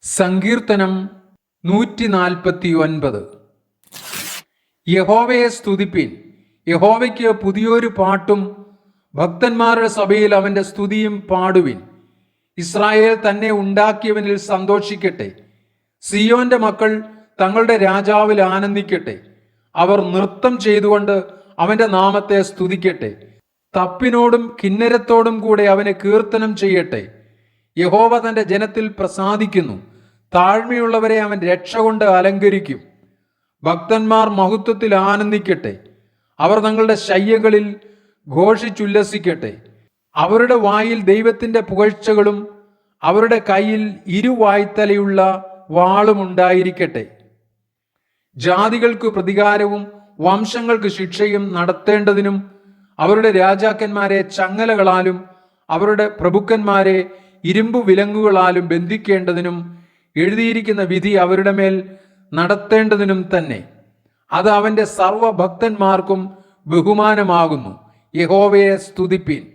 സങ്കീർത്തനം 149. യഹോവയെ സ്തുതിപ്പിൻ, യഹോവയ്ക്ക് പുതിയൊരു പാട്ടും ഭക്തന്മാരുടെ സഭയിൽ അവന്റെ സ്തുതിയും പാടുവിൻ. ഇസ്രായേൽ തന്നെ ഉണ്ടാക്കിയവനിൽ സന്തോഷിക്കട്ടെ. സിയോന്റെ മക്കൾ തങ്ങളുടെ രാജാവിൽ ആനന്ദിക്കട്ടെ. അവർ നൃത്തം ചെയ്തുകൊണ്ട് അവന്റെ നാമത്തെ സ്തുതിക്കട്ടെ. തപ്പിനോടും കിന്നരത്തോടും കൂടെ അവനെ കീർത്തനം ചെയ്യട്ടെ. യഹോവ തന്റെ ജനത്തിൽ പ്രസാദിക്കുന്നു. താഴ്മയുള്ളവരെ അവൻ രക്ഷ കൊണ്ട് അലങ്കരിക്കും. ഭക്തന്മാർ മഹത്വത്തിൽ ആനന്ദിക്കട്ടെ. അവർ തങ്ങളുടെ ശയ്യകളിൽ ഘോഷിച്ചുല്ലസിക്കട്ടെ. അവരുടെ വായിൽ ദൈവത്തിന്റെ പുകഴ്ചകളും അവരുടെ കയ്യിൽ ഇരുവായ്ത്തലയുള്ള വാളും ഉണ്ടായിരിക്കട്ടെ. ജാതികൾക്ക് പ്രതികാരവും വംശങ്ങൾക്ക് ശിക്ഷയും നടത്തേണ്ടതിനും അവരുടെ രാജാക്കന്മാരെ ചങ്ങലകളാലും അവരുടെ പ്രഭുക്കന്മാരെ ഇരുമ്പു വിലങ്ങുകളാലും ബന്ധിക്കേണ്ടതിനും എഴുതിയിരിക്കുന്ന വിധി അവരുടെ മേൽ നടത്തേണ്ടതിനും തന്നെ. അത് അവന്റെ സർവ്വഭക്തന്മാർക്കും ബഹുമാനമാകുന്നു. യഹോവയെ സ്തുതിപ്പീൻ.